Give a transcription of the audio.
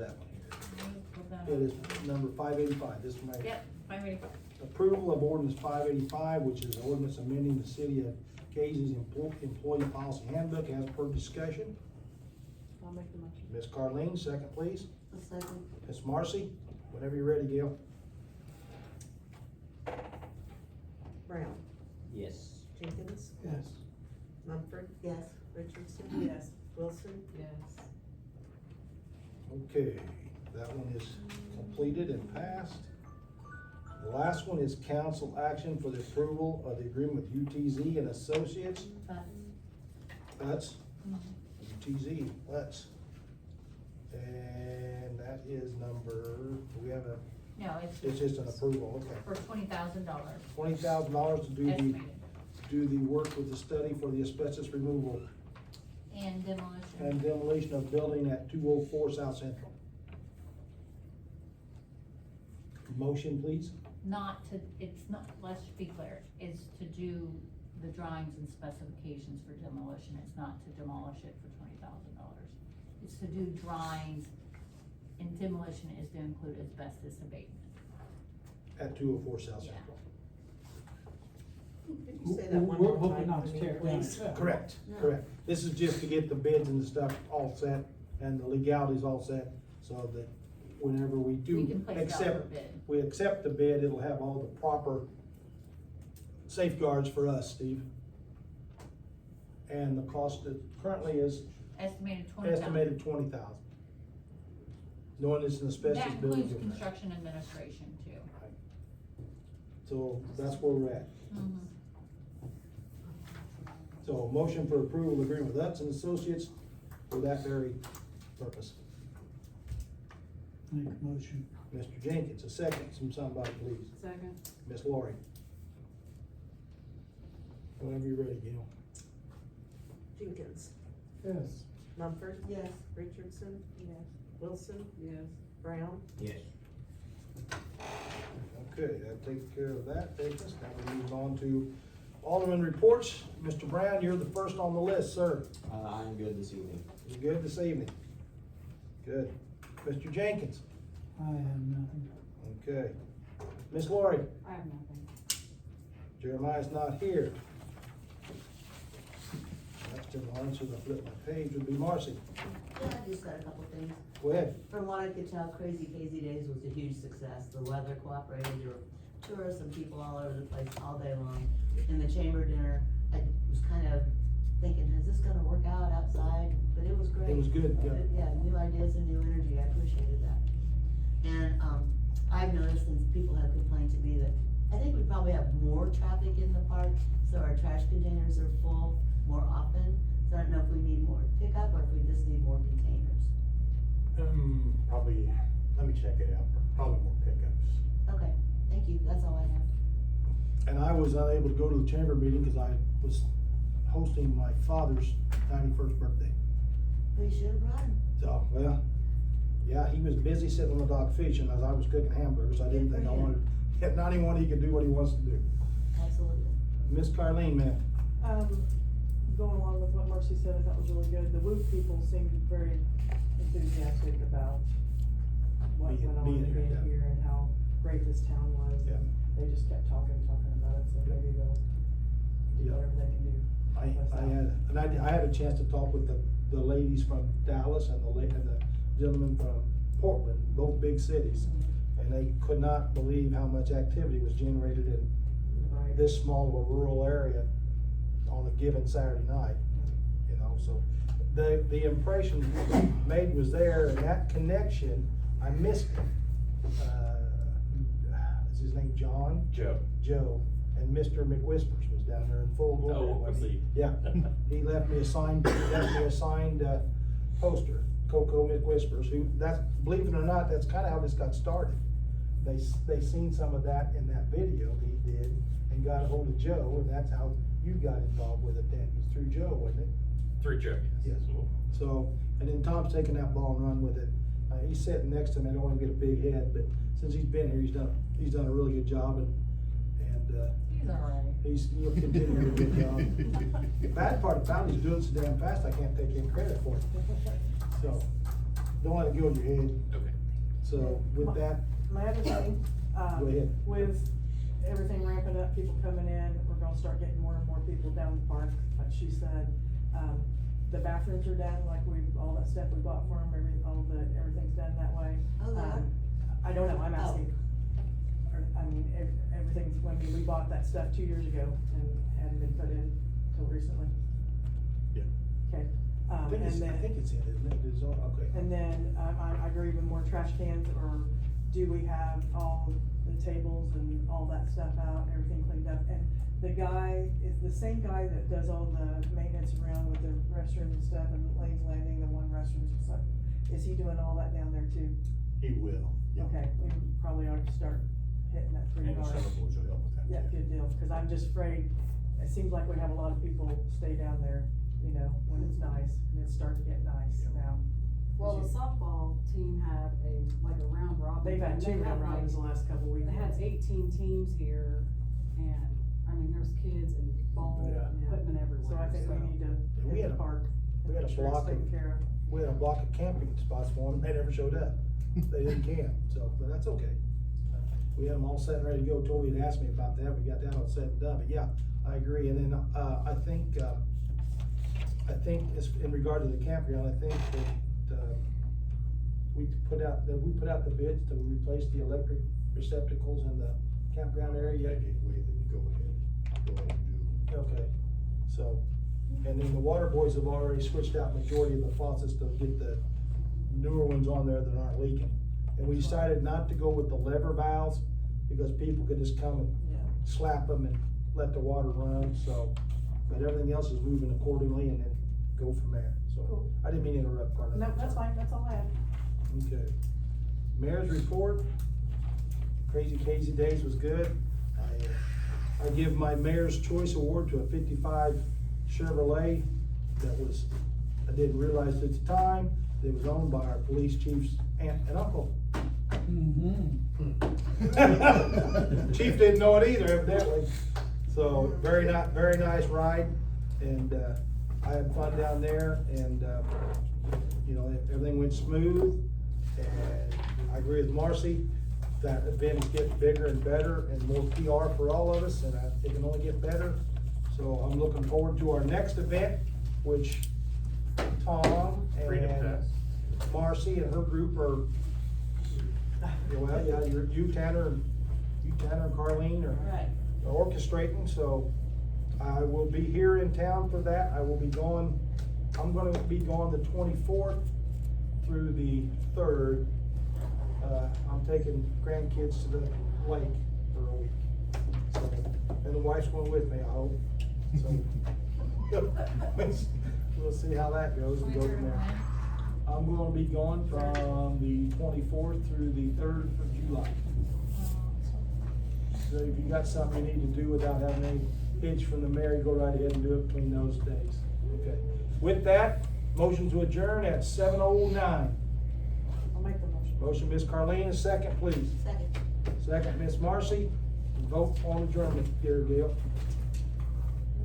that one here? Put that It on. is number 585, this one right here. Yep, 585. Approval of ordinance 585, which is ordinance amending the city of Casey's employee policy handbook as per discussion. I'll make the motion. Ms. Carleen, second please. A second. Ms. Marcy, whenever you're ready, Gail. Brown. Yes. Jenkins. Yes. Mumford. Yes. Richardson. Yes. Wilson. Yes. Okay, that one is completed and passed. The last one is council action for the approval of the agreement with UTZ and Associates. Utz. UTZ, Utz. And that is number, do we have a, No, it's just an approval, okay. for $20,000 $20,000 to do estimated. the work with the study for the asbestos removal And demolition. and demolition of building at 204 South Central. Motion, please. Not to, it's not, let's be clear, is to do the drawings and specifications for demolition. It's not to demolish it for $20,000. It's to do drawings, and demolition is to include asbestos abatement. At 204 South Yeah. Central. Did you say that one We're more hoping time not for to me, tear it down. please? Correct, No. correct. This is just to get the bids and the stuff all set and the legalities all set, so that whenever we do We can place it out for accept, bid. we accept the bid, it'll have all the proper safeguards for us, Steve. And the cost that currently is Estimated $20,000. estimated 20,000. Knowing it's an asbestos That building. includes construction administration too. So that's where we're at. Mhm. So motion for approval of agreement with Utz and Associates for that very purpose. Make a motion. Mr. Jenkins, a second from somebody, please. Second. Miss Laurie. Whenever you're ready, Gail. Jenkins. Yes. Mumford. Yes. Richardson. Yes. Wilson. Yes. Brown. Yes. Okay, that takes care of that business. Now we move on to Alderman reports. Mr. Brown, you're the first on the list, sir. I'm good this evening. You good this evening? Good. Mr. Jenkins? I have nothing. Okay. Miss Laurie? I have nothing. Jeremiah's not here. Next in line, so I flip my page, would be Marcy. Yeah, I just got a couple things. Go ahead. From what I could tell, Crazy Casey Days was a huge success. The weather cooperated, there were tourists and people all over the place all day long. In the chamber dinner, I was kind of thinking, is this gonna work out outside? But it was great. It was good, yeah. Yeah, new ideas and new energy, I appreciated that. And, I've noticed, and people have complained to me, that I think we probably have more traffic in the park, so our trash containers are full more often. So I don't know if we need more pickup or if we just need more containers. Probably, let me check it out, probably more pickups. Okay, thank you, that's all I have. And I was unable to go to the chamber meeting because I was hosting my father's 91st birthday. We should have brought him. So, well, yeah, he was busy sitting on the dock fishing as I was cooking hamburgers. I didn't think I wanted, at 91, he could do what he wants to do. Absolutely. Miss Carleen, ma'am. Going along with what Marcy said, I thought was really good. The WOOP people seemed very enthusiastic about what Being- went on being and here, being yeah. here and how great this town was. Yeah. And they just kept talking about it, so Yeah. maybe they'll do Yeah. whatever they can do. I had a chance to talk with the ladies from Dallas and the gentleman from Portland, both big cities. And they could not believe how much activity was generated in Right. this small of a rural area on a given Saturday night, you know, so the impression made was there, and that connection, I missed it. Is his name John? Joe. Joe, and Mr. McWhispers was down there in full glory. Oh, I wasn't he? see. Yeah, he left me a signed poster, Coco McWhispers, who, that's, believe it or not, that's kinda how this got started. They seen some of that in that video he did, and got a hold of Joe, and that's how you got involved with it then, it was through Joe, wasn't it? Through Joe, yes. Yes. So, and then Tom's taking that ball and run with it. He's sitting next to me, I don't wanna get a big head, but since he's been here, he's done a really good job, and He's all right. he'll continue to do a good job. The bad part about it, he's doing it so damn fast, I can't take any credit for it. So, don't let it go in your head. Okay. So with that, My other thing, go ahead. with everything ramping up, people coming in, we're gonna start getting more and more people down the park, like she said. The bathrooms are done, like all that stuff we bought for them, everything's done that way. Oh, they are? I don't know, I'm asking. Everything's, we bought that stuff 2 years ago and hadn't been put in till recently. Yeah. Okay, I think it's, and I then, think it's in, isn't it? It's all, okay. and then, I agree with more trash cans, or do we have all the tables and all that stuff out, and everything cleaned up? And the guy, is the same guy that does all the maintenance around with the restrooms and stuff, and Lane's Landing, the one restrooms and stuff, is he doing all that down there too? He will, yeah. Okay, we probably ought to start hitting that pretty And the hard. summer boys will help with that. Yeah, too. good deal, cause I'm just afraid, it seems like we have a lot of people stay down there, when it's nice, and it's starting to get nice Yeah. now. Well, the softball team had like a round robin. They've had and two they round like- robins the last couple of They had weekends. 18 teams here, and, there's kids and ball Yeah. equipment everywhere. So I think we need to we hit had the a- park, we had and a make sure it's block of- taken care of. We had a block of camping spots for them, they never showed up. They didn't camp, so, but that's okay. We had them all set and ready to go. Toby had asked me about that, we got that all said and done, but yeah, I agree. And then, I think it's in regard to the campground, I think that, we put out the bids to replace the electric receptacles in the campground area yet? Gateway, then you go ahead and do. Okay, so, and then the water boys have already switched out majority of the faucets to get the newer ones on there that aren't leaking. And we decided not to go with the lever valves, because people could just come and Yeah. slap them and let the water run, so. But everything else is moving accordingly, and then go from there, so. Cool. I didn't mean to interrupt, Carla. No, that's fine, that's all I have. Okay. Mayor's report, Crazy Casey Days was good. I give my Mayor's Choice Award to a 55 Chevrolet that was, I didn't realize at the time, it was owned by our police chief's aunt and uncle. Chief didn't know it either evidently. So, very nice ride, and, I had fun down there, and, everything went smooth. And I agree with Marcy, that event is getting bigger and better and more PR for all of us, and it can only get better. So I'm looking forward to our next event, which Tom Freedom and Fest. Marcy and her group are, well, yeah, you Tanner and Carlene are Right. orchestrating, so I will be here in town for that. I'm gonna be gone the 24th through the 3rd. I'm taking grandkids to the lake for a week. So, and the wife's going with me, I hope. So, we'll see how that goes and go from there. I'm gonna be gone from the 24th through the 3rd of July. So if you got something you need to do without having any hitch from the mayor, go right ahead and do it between those days. Okay. With that, motion to adjourn at 7:09. I'll make the motion. Motion, Ms. Carlene, a second, please. Second. Second, Ms. Marcy. Vote on adjournment, dear Gail.